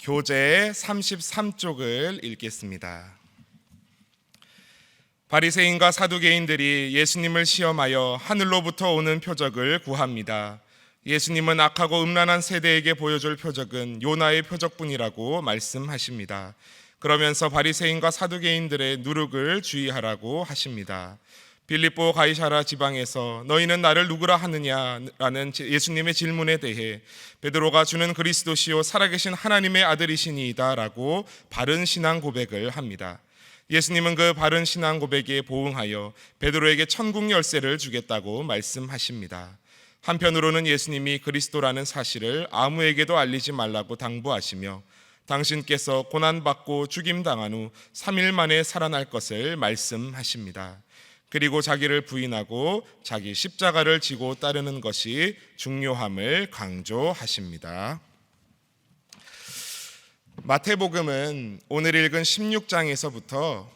교재 33쪽을 읽겠습니다. 바리새인과 사두개인들이 예수님을 시험하여 하늘로부터 오는 표적을 구합니다. 예수님은 악하고 음란한 세대에게 보여줄 표적은 요나의 표적뿐이라고 말씀하십니다. 그러면서 바리새인과 사두개인들의 누룩을 주의하라고 하십니다. 빌립보 가이사랴 지방에서 너희는 나를 누구라 하느냐라는 예수님의 질문에 대해 베드로가 주는 그리스도시요 살아계신 하나님의 아들이시니이다 라고 바른 신앙 고백을 합니다. 예수님은 그 바른 신앙 고백에 보응하여 베드로에게 천국 열쇠를 주겠다고 말씀하십니다. 한편으로는 예수님이 그리스도라는 사실을 아무에게도 알리지 말라고 당부하시며 당신께서 고난받고 죽임당한 후 3일 만에 살아날 것을 말씀하십니다. 그리고 자기를 부인하고 자기 십자가를 지고 따르는 것이 중요함을 강조하십니다. 마태복음은 오늘 읽은 16장에서부터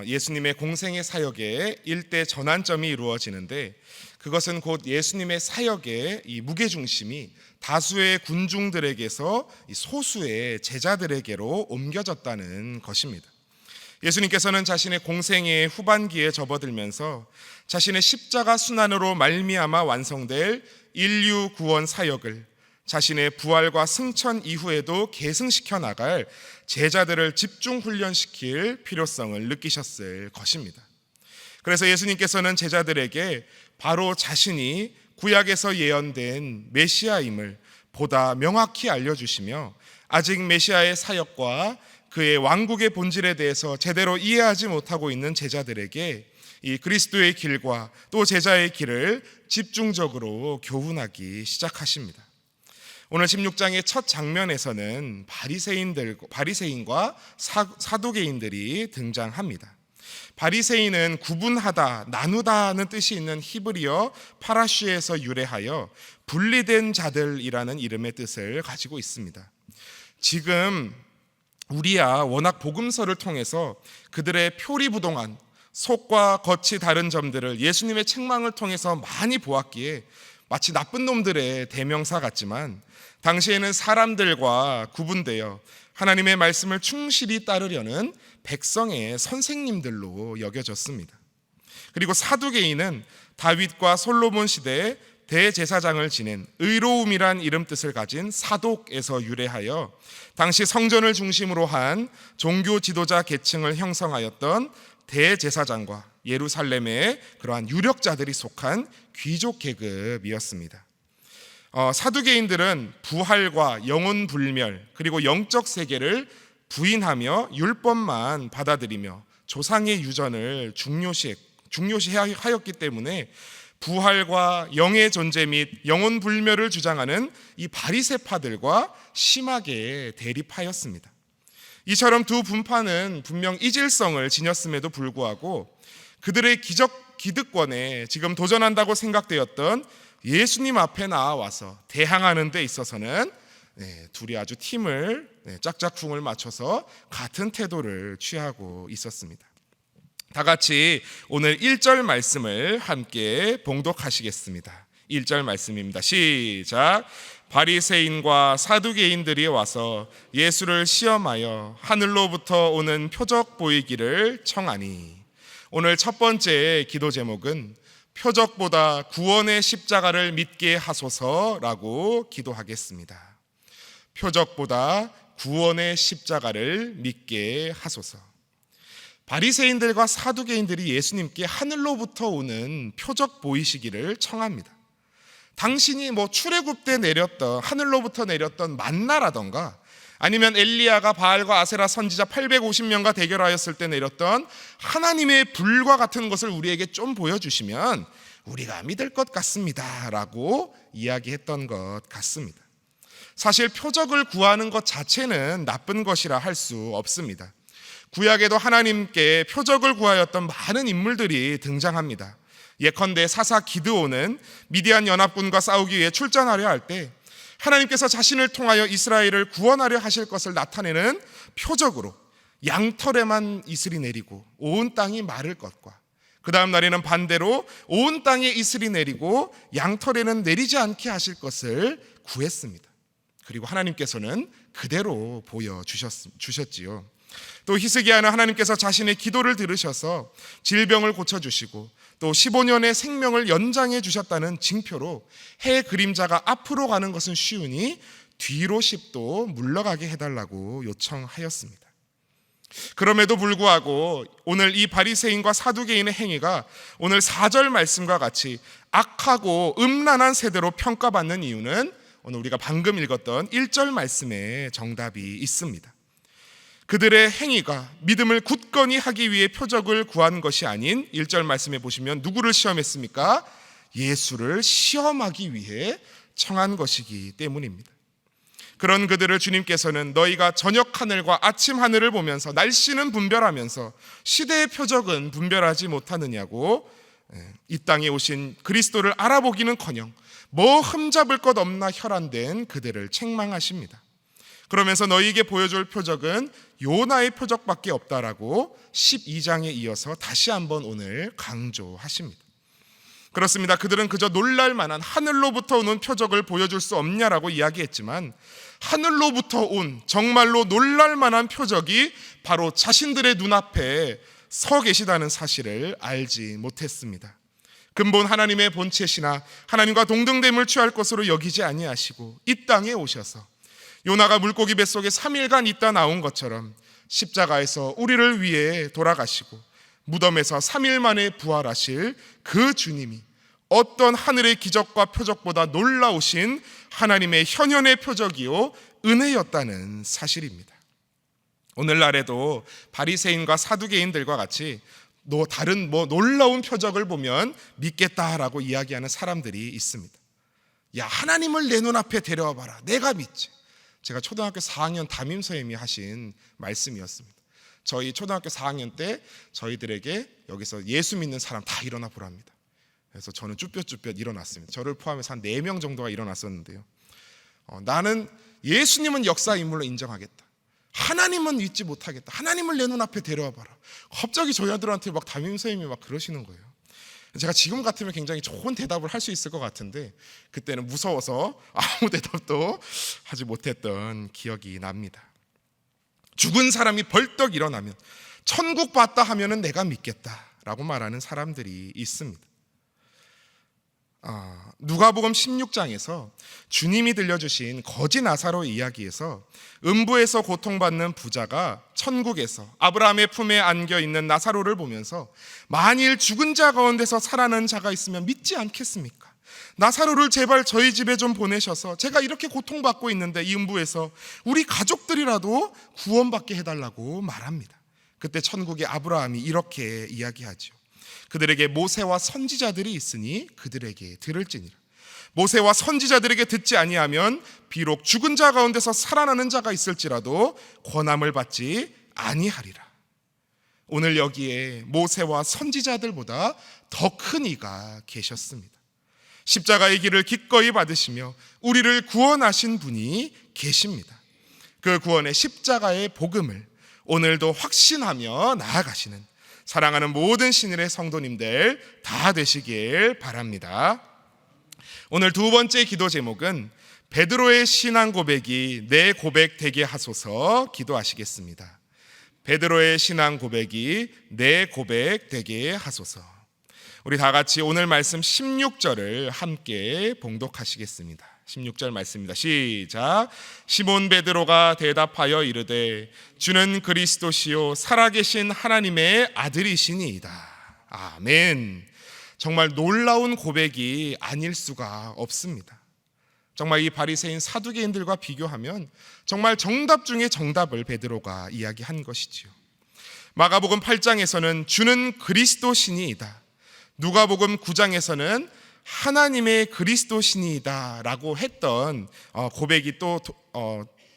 예수님의 공생의 사역의 일대 전환점이 이루어지는데, 그것은 곧 예수님의 사역의 이 무게중심이 다수의 군중들에게서 소수의 제자들에게로 옮겨졌다는 것입니다. 예수님께서는 자신의 공생의 후반기에 접어들면서 자신의 십자가 순환으로 말미암아 완성될 인류 구원 사역을 자신의 부활과 승천 이후에도 계승시켜 나갈 제자들을 집중 훈련시킬 필요성을 느끼셨을 것입니다. 그래서 예수님께서는 제자들에게 바로 자신이 구약에서 예언된 메시아임을 보다 명확히 알려주시며, 아직 메시아의 사역과 그의 왕국의 본질에 대해서 제대로 이해하지 못하고 있는 제자들에게 이 그리스도의 길과 또 제자의 길을 집중적으로 교훈하기 시작하십니다. 오늘 16장의 첫 장면에서는 바리새인과 사두개인들이 등장합니다. 바리새인은 구분하다, 나누다는 뜻이 있는 히브리어 파라슈에서 유래하여 분리된 자들이라는 이름의 뜻을 가지고 있습니다. 지금 우리야 워낙 복음서를 통해서 그들의 표리부동한 속과 겉이 다른 점들을 예수님의 책망을 통해서 많이 보았기에 마치 나쁜 놈들의 대명사 같지만, 당시에는 사람들과 구분되어 하나님의 말씀을 충실히 따르려는 백성의 선생님들로 여겨졌습니다. 그리고 사두개인은 다윗과 솔로몬 시대에 대제사장을 지낸 의로움이란 이름 뜻을 가진 사독에서 유래하여 당시 성전을 중심으로 한 종교 지도자 계층을 형성하였던 대제사장과 예루살렘의 그러한 유력자들이 속한 귀족 계급이었습니다. 사두개인들은 부활과 영혼 불멸 그리고 영적 세계를 부인하며 율법만 받아들이며 조상의 유전을 중요시하였기 때문에 부활과 영의 존재 및 영혼 불멸을 주장하는 이 바리새파들과 심하게 대립하였습니다. 이처럼 두 분파는 분명 이질성을 지녔음에도 불구하고 그들의 기득권에 지금 도전한다고 생각되었던 예수님 앞에 나와서 대항하는 데 있어서는 둘이 아주 팀을 짝짝꿍을 맞춰서 같은 태도를 취하고 있었습니다. 다 같이 오늘 1절 말씀을 함께 봉독하시겠습니다. 1절 말씀입니다. 시작. 바리새인과 사두개인들이 와서 예수를 시험하여 하늘로부터 오는 표적 보이기를 청하니. 오늘 첫 번째 기도 제목은 표적보다 구원의 십자가를 믿게 하소서라고 기도하겠습니다. 표적보다 구원의 십자가를 믿게 하소서. 바리새인들과 사두개인들이 예수님께 하늘로부터 오는 표적 보이시기를 청합니다. 당신이 출애굽 때 내렸던 하늘로부터 내렸던 만나라던가, 아니면 엘리야가 바알과 아세라 선지자 850명과 대결하였을 때 내렸던 하나님의 불과 같은 것을 우리에게 좀 보여주시면 우리가 믿을 것 같습니다 라고 이야기했던 것 같습니다. 사실 표적을 구하는 것 자체는 나쁜 것이라 할 수 없습니다. 구약에도 하나님께 표적을 구하였던 많은 인물들이 등장합니다. 예컨대 사사 기드온은 미디안 연합군과 싸우기 위해 출전하려 할 때 하나님께서 자신을 통하여 이스라엘을 구원하려 하실 것을 나타내는 표적으로 양털에만 이슬이 내리고 온 땅이 마를 것과, 그 다음 날에는 반대로 온 땅에 이슬이 내리고 양털에는 내리지 않게 하실 것을 구했습니다. 그리고 하나님께서는 그대로 보여주셨지요. 또 히스기야는 하나님께서 자신의 기도를 들으셔서 질병을 고쳐주시고 또 15년의 생명을 연장해 주셨다는 징표로 해 그림자가 앞으로 가는 것은 쉬우니 뒤로 10도 물러가게 해달라고 요청하였습니다. 그럼에도 불구하고 오늘 이 바리새인과 사두개인의 행위가 오늘 4절 말씀과 같이 악하고 음란한 세대로 평가받는 이유는 오늘 우리가 방금 읽었던 1절 말씀에 정답이 있습니다. 그들의 행위가 믿음을 굳건히 하기 위해 표적을 구한 것이 아닌 1절 말씀에 보시면 누구를 시험했습니까? 예수를 시험하기 위해 청한 것이기 때문입니다. 그런 그들을 주님께서는 너희가 저녁 하늘과 아침 하늘을 보면서 날씨는 분별하면서 시대의 표적은 분별하지 못하느냐고 이 땅에 오신 그리스도를 알아보기는커녕 뭐 흠잡을 것 없나 혈안된 그들을 책망하십니다. 그러면서 너희에게 보여줄 표적은 요나의 표적밖에 없다라고 12장에 이어서 다시 한번 오늘 강조하십니다. 그렇습니다. 그들은 그저 놀랄 만한 하늘로부터 오는 표적을 보여줄 수 없냐라고 이야기했지만 하늘로부터 온 정말로 놀랄 만한 표적이 바로 자신들의 눈앞에 서 계시다는 사실을 알지 못했습니다. 근본 하나님의 본체시나 하나님과 동등됨을 취할 것으로 여기지 아니하시고 이 땅에 오셔서 요나가 물고기 뱃속에 3일간 있다 나온 것처럼 십자가에서 우리를 위해 돌아가시고 무덤에서 3일 만에 부활하실 그 주님이 어떤 하늘의 기적과 표적보다 놀라우신 하나님의 현현의 표적이요 은혜였다는 사실입니다. 오늘날에도 바리새인과 사두개인들과 같이 다른 놀라운 표적을 보면 믿겠다라고 이야기하는 사람들이 있습니다. 야, 하나님을 내 눈앞에 데려와 봐라. 내가 믿지. 제가 초등학교 4학년 담임 선생님이 하신 말씀이었습니다. 저희 초등학교 4학년 때 저희들에게 여기서 예수 믿는 사람 다 일어나 보랍니다. 그래서 저는 쭈뼛쭈뼛 일어났습니다. 저를 포함해서 한 4명 정도가 일어났었는데요. 나는 예수님은 역사 인물로 인정하겠다. 하나님은 믿지 못하겠다. 하나님을 내 눈앞에 데려와 봐라. 갑자기 저희 아들한테 막 담임 선생님이 막 그러시는 거예요. 제가 지금 같으면 굉장히 좋은 대답을 할 수 있을 것 같은데 그때는 무서워서 아무 대답도 하지 못했던 기억이 납니다. 죽은 사람이 벌떡 일어나면 천국 봤다 하면은 내가 믿겠다라고 말하는 사람들이 있습니다. 누가복음 16장에서 주님이 들려주신 거지 나사로 이야기에서 음부에서 고통받는 부자가 천국에서 아브라함의 품에 안겨 있는 나사로를 보면서 만일 죽은 자 가운데서 살아난 자가 있으면 믿지 않겠습니까? 나사로를 제발 저희 집에 좀 보내셔서 제가 이렇게 고통받고 있는데 이 음부에서 우리 가족들이라도 구원받게 해달라고 말합니다. 그때 천국의 아브라함이 이렇게 이야기하죠. 그들에게 모세와 선지자들이 있으니 그들에게 들을지니라. 모세와 선지자들에게 듣지 아니하면 비록 죽은 자 가운데서 살아나는 자가 있을지라도 권함을 받지 아니하리라. 오늘 여기에 모세와 선지자들보다 더 큰 이가 계셨습니다. 십자가의 길을 기꺼이 받으시며 우리를 구원하신 분이 계십니다. 그 구원의 십자가의 복음을 오늘도 확신하며 나아가시는 사랑하는 모든 신일의 성도님들 다 되시길 바랍니다. 오늘 두 번째 기도 제목은 베드로의 신앙 고백이 내 고백 되게 하소서 기도하시겠습니다. 베드로의 신앙 고백이 내 고백 되게 하소서. 우리 다 같이 오늘 말씀 16절을 함께 봉독하시겠습니다. 16절 말씀입니다. 시작. 시몬 베드로가 대답하여 이르되 주는 그리스도시요 살아계신 하나님의 아들이시니이다. 아멘. 정말 놀라운 고백이 아닐 수가 없습니다. 정말 이 바리새인 사두개인들과 비교하면 정말 정답 중에 정답을 베드로가 이야기한 것이지요. 마가복음 8장에서는 주는 그리스도시니이다. 누가복음 9장에서는 하나님의 그리스도시니이다 라고 했던 고백이 또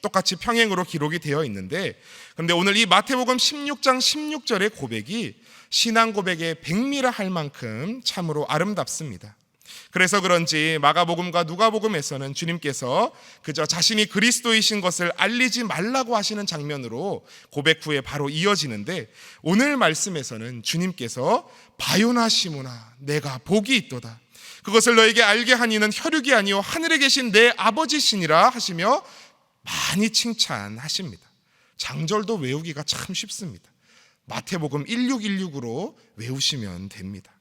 똑같이 평행으로 기록이 되어 있는데, 그런데 오늘 이 마태복음 16장 16절의 고백이 신앙 고백의 백미라 할 만큼 참으로 아름답습니다. 그래서 그런지 마가복음과 누가복음에서는 주님께서 그저 자신이 그리스도이신 것을 알리지 말라고 하시는 장면으로 고백 후에 바로 이어지는데, 오늘 말씀에서는 주님께서 바요나 시몬아 내가 복이 있도다. 그것을 너에게 알게 하니는 혈육이 아니요 하늘에 계신 내 아버지시니라 하시며 많이 칭찬하십니다. 장절도 외우기가 참 쉽습니다. 마태복음 1616으로 외우시면 됩니다.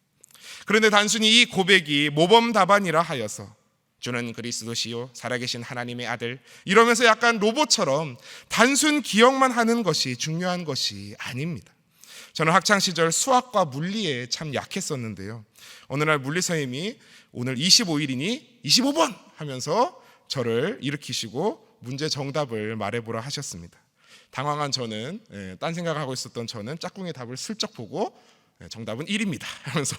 그런데 단순히 이 고백이 모범답안이라 하여서 주는 그리스도시요 살아계신 하나님의 아들 이러면서 약간 로봇처럼 단순 기억만 하는 것이 중요한 것이 아닙니다. 저는 학창시절 수학과 물리에 참 약했었는데요, 어느 날 물리 선생님이 오늘 25일이니 25번 하면서 저를 일으키시고 문제 정답을 말해보라 하셨습니다. 당황한 저는, 딴 생각하고 있었던 저는 짝꿍의 답을 슬쩍 보고 정답은 1입니다 하면서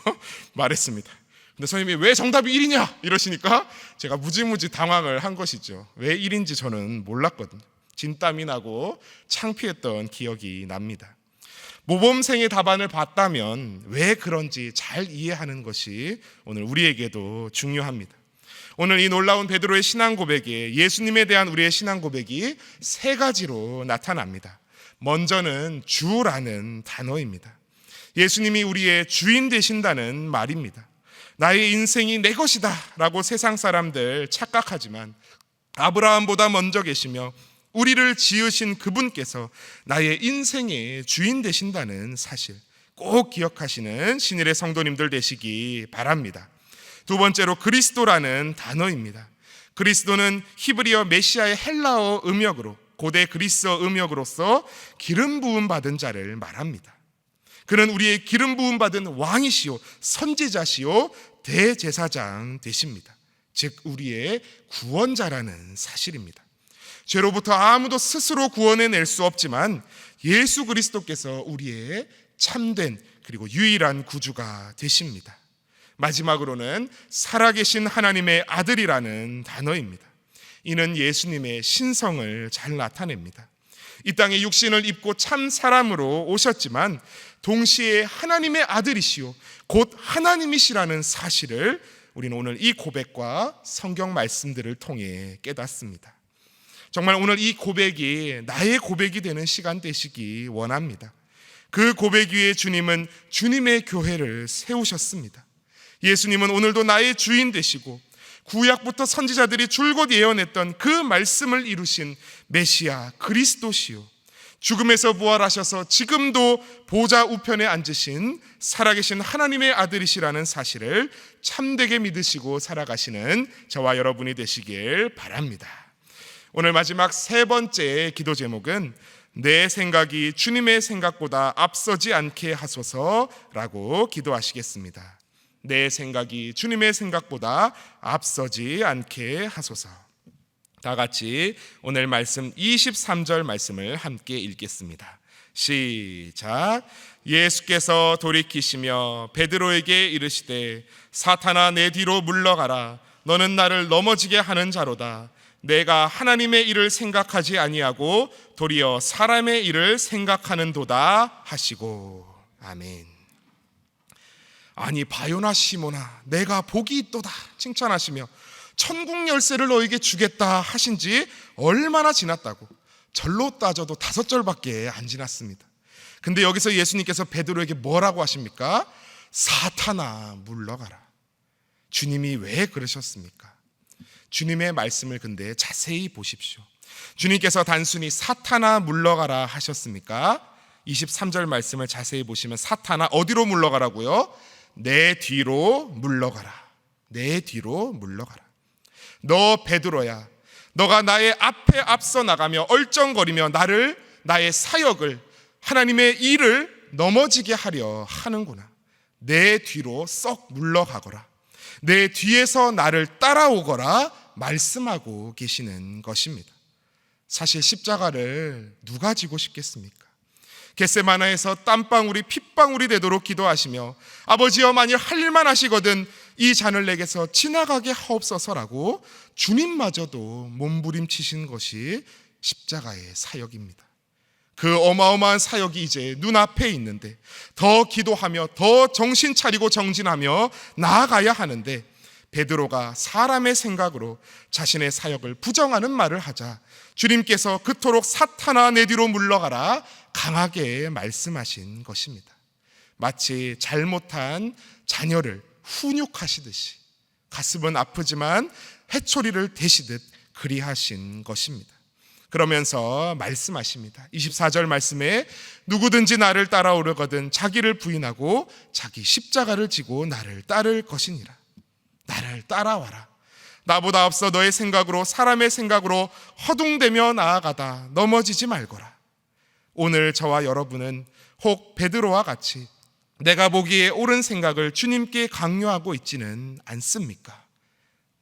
말했습니다. 근데 선생님이 왜 정답이 1이냐 이러시니까 제가 무지무지 당황을 한 것이죠. 왜 1인지 저는 몰랐거든요. 진땀이 나고 창피했던 기억이 납니다. 모범생의 답안을 봤다면 왜 그런지 잘 이해하는 것이 오늘 우리에게도 중요합니다. 오늘 이 놀라운 베드로의 신앙 고백에 예수님에 대한 우리의 신앙 고백이 세 가지로 나타납니다. 먼저는 주라는 단어입니다. 예수님이 우리의 주인 되신다는 말입니다. 나의 인생이 내 것이다 라고 세상 사람들 착각하지만 아브라함보다 먼저 계시며 우리를 지으신 그분께서 나의 인생의 주인 되신다는 사실 꼭 기억하시는 신일의 성도님들 되시기 바랍니다. 두 번째로 그리스도라는 단어입니다. 그리스도는 히브리어 메시아의 헬라어 음역으로 고대 그리스어 음역으로서 기름 부음 받은 자를 말합니다. 그는 우리의 기름 부음 받은 왕이시요 선지자시요 대제사장 되십니다. 즉 우리의 구원자라는 사실입니다. 죄로부터 아무도 스스로 구원해낼 수 없지만 예수 그리스도께서 우리의 참된 그리고 유일한 구주가 되십니다. 마지막으로는 살아계신 하나님의 아들이라는 단어입니다. 이는 예수님의 신성을 잘 나타냅니다. 이 땅에 육신을 입고 참 사람으로 오셨지만 동시에 하나님의 아들이시오 곧 하나님이시라는 사실을 우리는 오늘 이 고백과 성경 말씀들을 통해 깨닫습니다. 정말 오늘 이 고백이 나의 고백이 되는 시간 되시기 원합니다. 그 고백 위에 주님은 주님의 교회를 세우셨습니다. 예수님은 오늘도 나의 주인 되시고 구약부터 선지자들이 줄곧 예언했던 그 말씀을 이루신 메시아 그리스도시요 죽음에서 부활하셔서 지금도 보좌 우편에 앉으신 살아계신 하나님의 아들이시라는 사실을 참되게 믿으시고 살아가시는 저와 여러분이 되시길 바랍니다. 오늘 마지막 세 번째 기도 제목은 내 생각이 주님의 생각보다 앞서지 않게 하소서라고 기도하시겠습니다. 내 생각이 주님의 생각보다 앞서지 않게 하소서. 다 같이 오늘 말씀 23절 말씀을 함께 읽겠습니다. 시작. 예수께서 돌이키시며 베드로에게 이르시되 사탄아 내 뒤로 물러가라. 너는 나를 넘어지게 하는 자로다. 내가 하나님의 일을 생각하지 아니하고 도리어 사람의 일을 생각하는도다 하시고. 아멘. 아니 바요나 시모나 내가 복이 있도다 칭찬하시며 천국 열쇠를 너에게 주겠다 하신 지 얼마나 지났다고. 절로 따져도 5절밖에 안 지났습니다. 근데 여기서 예수님께서 베드로에게 뭐라고 하십니까? 사탄아 물러가라. 주님이 왜 그러셨습니까? 주님의 말씀을 근데 자세히 보십시오. 주님께서 단순히 사탄아 물러가라 하셨습니까? 23절 말씀을 자세히 보시면 사탄아 어디로 물러가라고요? 내 뒤로 물러가라. 내 뒤로 물러가라. 너 베드로야, 너가 나의 앞에 앞서 나가며 얼쩡거리며 나의 사역을 하나님의 일을 넘어지게 하려 하는구나. 내 뒤로 썩 물러가거라. 내 뒤에서 나를 따라오거라 말씀하고 계시는 것입니다. 사실 십자가를 누가 지고 싶겠습니까? 겟세마나에서 땀방울이 핏방울이 되도록 기도하시며 아버지여 만일 할 일만 하시거든 이 잔을 내게서 지나가게 하옵소서라고 주님마저도 몸부림치신 것이 십자가의 사역입니다. 그 어마어마한 사역이 이제 눈앞에 있는데 더 기도하며 더 정신 차리고 정진하며 나아가야 하는데 베드로가 사람의 생각으로 자신의 사역을 부정하는 말을 하자 주님께서 그토록 사탄아 내 뒤로 물러가라 강하게 말씀하신 것입니다. 마치 잘못한 자녀를 훈육하시듯이 가슴은 아프지만 해초리를 대시듯 그리하신 것입니다. 그러면서 말씀하십니다. 24절 말씀에 누구든지 나를 따라오려거든 자기를 부인하고 자기 십자가를 지고 나를 따를 것이니라. 나를 따라와라. 나보다 앞서 너의 생각으로, 사람의 생각으로 허둥대며 나아가다 넘어지지 말거라. 오늘 저와 여러분은 혹 베드로와 같이 내가 보기에 옳은 생각을 주님께 강요하고 있지는 않습니까?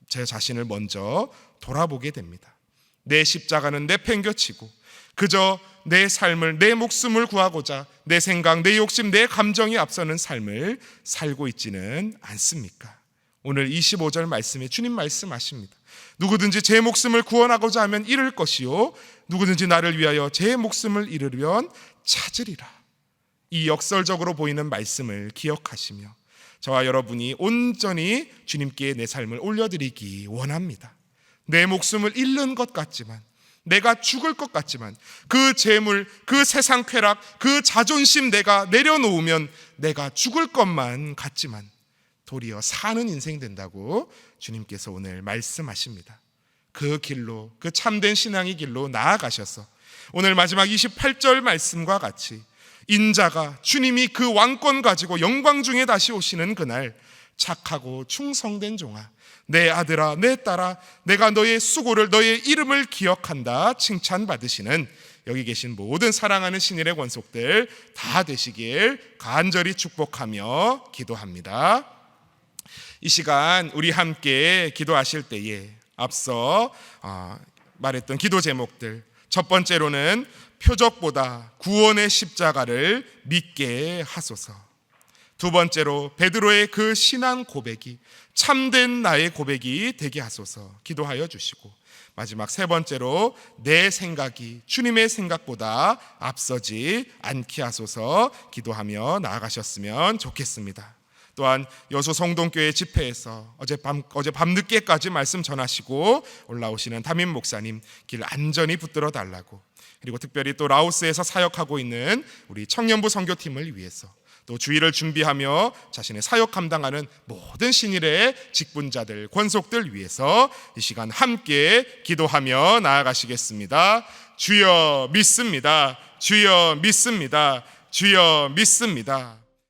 제 자신을 먼저 돌아보게 됩니다. 내 십자가는 내팽겨치고 그저 내 삶을, 내 목숨을 구하고자 내 생각, 내 욕심, 내 감정이 앞서는 삶을 살고 있지는 않습니까? 오늘 25절 말씀에 주님 말씀하십니다. 누구든지 제 목숨을 구원하고자 하면 잃을 것이요 누구든지 나를 위하여 제 목숨을 잃으면 찾으리라. 이 역설적으로 보이는 말씀을 기억하시며 저와 여러분이 온전히 주님께 내 삶을 올려드리기 원합니다. 내 목숨을 잃는 것 같지만, 내가 죽을 것 같지만, 그 재물, 그 세상 쾌락, 그 자존심 내가 내려놓으면 내가 죽을 것만 같지만 도리어 사는 인생 된다고 주님께서 오늘 말씀하십니다. 그 길로, 그 참된 신앙의 길로 나아가셔서 오늘 마지막 28절 말씀과 같이 인자가 주님이 그 왕권 가지고 영광 중에 다시 오시는 그날 착하고 충성된 종아, 내 아들아, 내 딸아, 내가 너의 수고를, 너의 이름을 기억한다 칭찬받으시는 여기 계신 모든 사랑하는 신일의 권속들 다 되시길 간절히 축복하며 기도합니다. 이 시간 우리 함께 기도하실 때에 앞서 말했던 기도 제목들, 첫 번째로는 표적보다 구원의 십자가를 믿게 하소서. 두 번째로 베드로의 그 신앙 고백이 참된 나의 고백이 되게 하소서 기도하여 주시고, 마지막 세 번째로 내 생각이 주님의 생각보다 앞서지 않게 하소서 기도하며 나아가셨으면 좋겠습니다. 또한 여수 성동교회 집회에서 어제 밤늦게까지 말씀 전하시고 올라오시는 담임 목사님 길 안전히 붙들어 달라고, 그리고 특별히 또 라오스에서 사역하고 있는 우리 청년부 선교팀을 위해서, 또 주일을 준비하며 자신의 사역 감당하는 모든 신일의 직분자들, 권속들 위해서 이 시간 함께 기도하며 나아가시겠습니다. 주여 믿습니다. 주여 믿습니다. 주여 믿습니다.